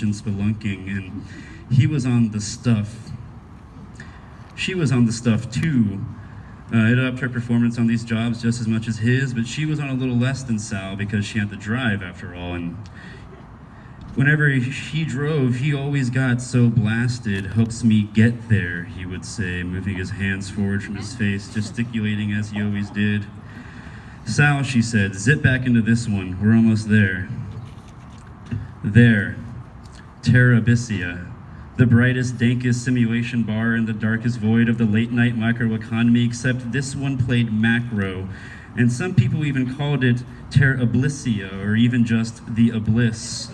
knowledge and spelunking, and he was on the stuff. She was on the stuff too. It upped her performance on these jobs just as much as his, but she was on a little less than Sal because she had to drive after all, and whenever he drove, he always got so blasted. Helps me get there, he would say, moving his hands forward from his face, gesticulating as he always did. Sal, she said, zip back into this one. We're almost there. There. Terra Abyssia. The brightest, dankest simulation bar in the darkest void of the late-night microeconomy, except this one played macro. And some people even called it Terra Abyssia, or even just the Abyss.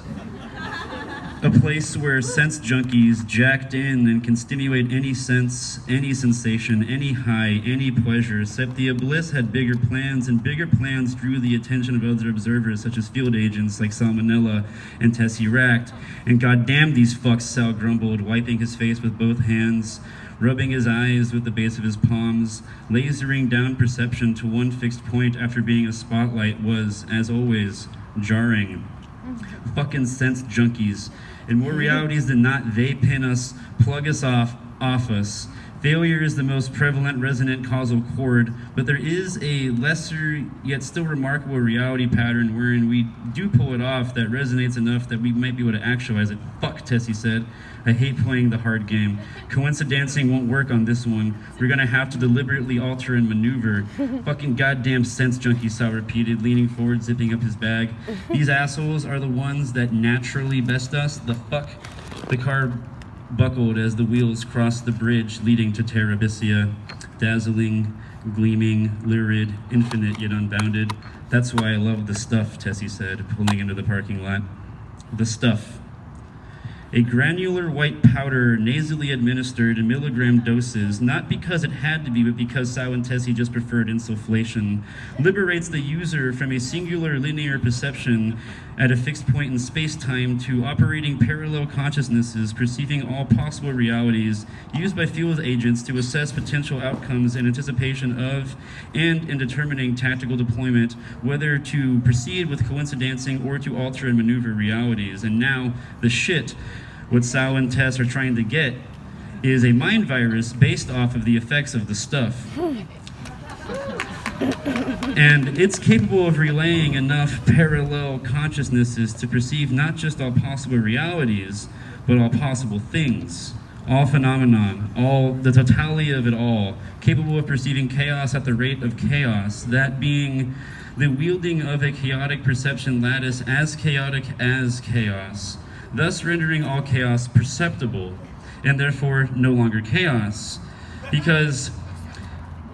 A place where sense junkies jacked in and can stimulate any sense, any sensation, any high, any pleasure, except the Abyss had bigger plans, and bigger plans drew the attention of other observers, such as field agents like Salmonella and Tesseract. And goddamn these fucks, Sal grumbled, wiping his face with both hands, rubbing his eyes with the base of his palms. Lasering down perception to one fixed point after being a spotlight was, as always, jarring. Fucking sense junkies. In more realities than not, they pin us, plug us off us. Failure is the most prevalent resonant causal chord, but there is a lesser yet still remarkable reality pattern wherein we do pull it off that resonates enough that we might be able to actualize it. Fuck, Tessie said. I hate playing the hard game. Coincidencing won't work on this one. We're gonna have to deliberately alter and maneuver. Fucking goddamn sense junkie, Sal repeated, leaning forward, zipping up his bag. These assholes are the ones that naturally best us. The fuck? The car buckled as the wheels crossed the bridge leading to Terra Abyssia. Dazzling, gleaming, lurid, infinite yet unbounded. That's why I love the stuff, Tessie said, pulling into the parking lot. The stuff. A granular white powder nasally administered in milligram doses, not because it had to be, but because Sal and Tessie just preferred insufflation, liberates the user from a singular linear perception at a fixed point in space-time to operating parallel consciousnesses, perceiving all possible realities, used by field agents to assess potential outcomes in anticipation of and in determining tactical deployment, whether to proceed with coincidencing or to alter and maneuver realities. And now, the shit. What Sal and Tess are trying to get is a mind virus based off of the effects of the stuff. And it's capable of relaying enough parallel consciousnesses to perceive not just all possible realities, but all possible things, all phenomenon, all the totality of it all, capable of perceiving chaos at the rate of chaos, that being the wielding of a chaotic perception lattice as chaotic as chaos, thus rendering all chaos perceptible, and therefore no longer chaos. Because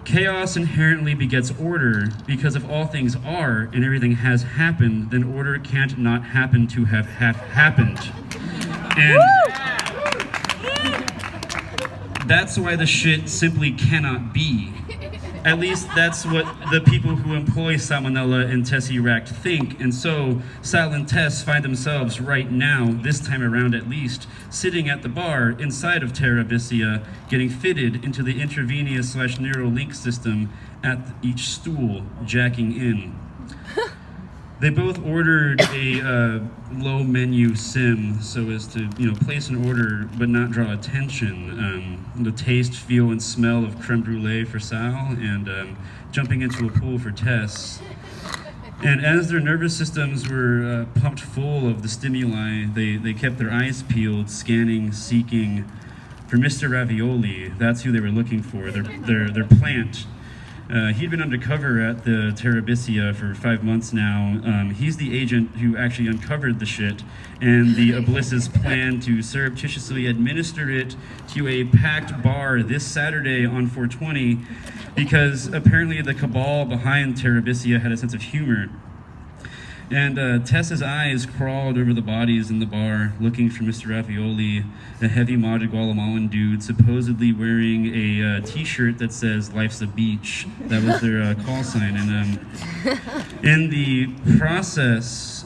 chaos inherently begets order, because if all things are and everything has happened, then order can't not happen to have happened. And that's why the shit simply cannot be. At least that's what the people who employ Salmonella and Tesseract think, and so Sal and Tess find themselves right now, this time around at least, sitting at the bar inside of Terra Abyssia, getting fitted into the intravenous/neural link system at each stool, jacking in. They both ordered a low menu sim so as to, place an order but not draw attention. The taste, feel, and smell of creme brulee for Sal, and jumping into a pool for Tess. And as their nervous systems were pumped full of the stimuli, they kept their eyes peeled, scanning, seeking for Mr. Ravioli. That's who they were looking for, their plant. He'd been undercover at the Terra Abyssia for 5 months now. He's the agent who actually uncovered the shit, and the Abyss's plan to surreptitiously administer it to a packed bar this Saturday on 420, because apparently the cabal behind Terra Abyssia had a sense of humor. And Tessa's eyes crawled over the bodies in the bar, looking for Mr. Ravioli, a heavy-modded Guatemalan dude, supposedly wearing a t-shirt that says, "Life's a beach." That was their call sign. And in the process,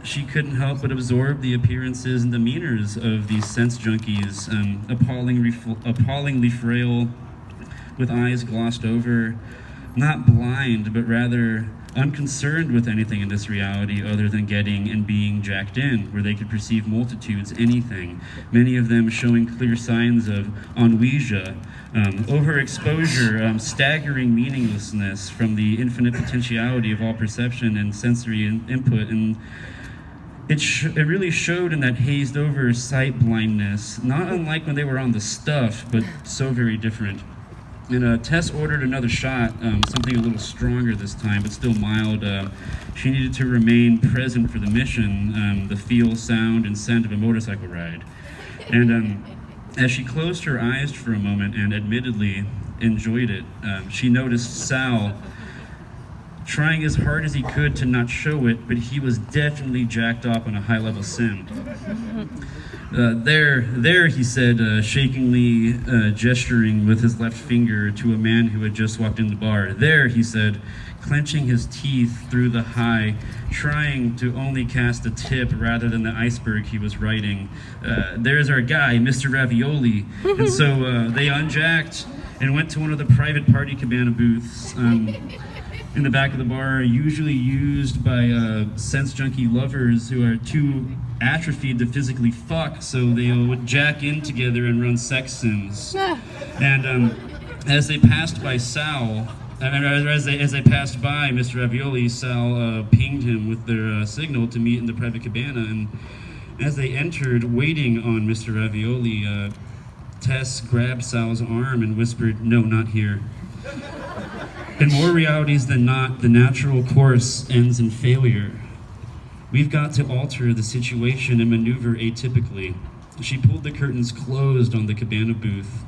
she couldn't help but absorb the appearances and demeanors of these sense junkies, appallingly frail, with eyes glossed over, not blind, but rather unconcerned with anything in this reality other than getting and being jacked in, where they could perceive multitudes, anything, many of them showing clear signs of ennui, overexposure, staggering meaninglessness from the infinite potentiality of all perception and sensory input. And it really showed in that hazed over sight blindness, not unlike when they were on the stuff, but so very different. And Tess ordered another shot, something a little stronger this time, but still mild. She needed to remain present for the mission, the feel, sound, and scent of a motorcycle ride. And as she closed her eyes for a moment and admittedly enjoyed it, she noticed Sal trying as hard as he could to not show it, but he was definitely jacked up on a high-level sim. There, he said, shakingly gesturing with his left finger to a man who had just walked in the bar. There, he said, clenching his teeth through the high, trying to only cast a tip rather than the iceberg he was riding. There's our guy, Mr. Ravioli. And so they unjacked and went to one of the private party cabana booths in the back of the bar, usually used by sense junkie lovers who are too atrophied to physically fuck, so they would jack in together and run sex sims. And as they passed by Sal, as they passed by Mr. Ravioli, Sal pinged him with their signal to meet in the private cabana. And as they entered, waiting on Mr. Ravioli, Tess grabbed Sal's arm and whispered, "No, not here." In more realities than not, the natural course ends in failure. We've got to alter the situation and maneuver atypically. She pulled the curtains closed on the cabana booth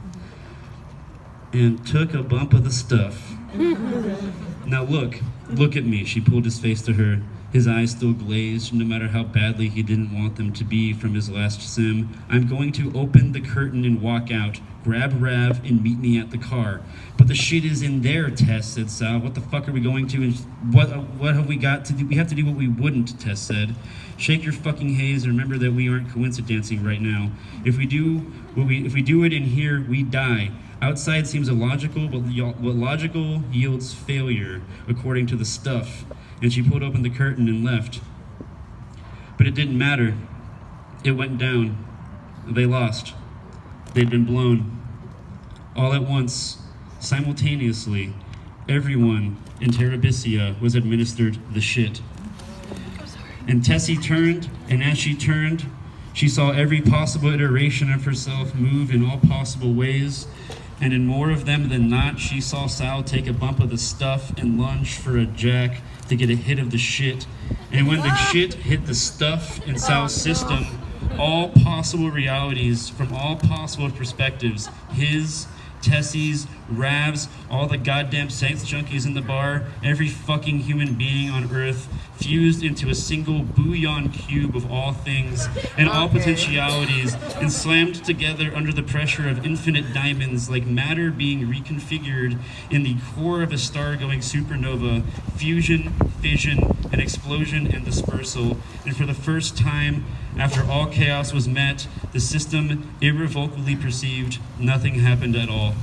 and took a bump of the stuff. Now look at me. She pulled his face to her, his eyes still glazed, no matter how badly he didn't want them to be from his last sim. I'm going to open the curtain and walk out. Grab Rav and meet me at the car. But the shit is in there, Tess, said Sal. What the fuck are we going to, and what have we got to do? We have to do what we wouldn't, Tess said. Shake your fucking haze and remember that we aren't coincidencing right now. If we do it in here, we die. Outside seems illogical, but what logical yields failure, according to the stuff. And she pulled open the curtain and left. But it didn't matter. It went down. They lost. They'd been blown. All at once, simultaneously, everyone in Terabithia was administered the shit. And Tessie turned, and as she turned, she saw every possible iteration of herself move in all possible ways, and in more of them than not, she saw Sal take a bump of the stuff and lunge for a jack to get a hit of the shit. And when the shit hit the stuff in Sal's system, all possible realities from all possible perspectives, his, Tessie's, Rav's, all the goddamn saints junkies in the bar, every fucking human being on earth, fused into a single bouillon cube of all things and all potentialities, and slammed together under the pressure of infinite diamonds, like matter being reconfigured in the core of a star-going supernova, fusion, fission, and explosion and dispersal. And for the first time, after all chaos was met, the system irrevocably perceived nothing happened at all.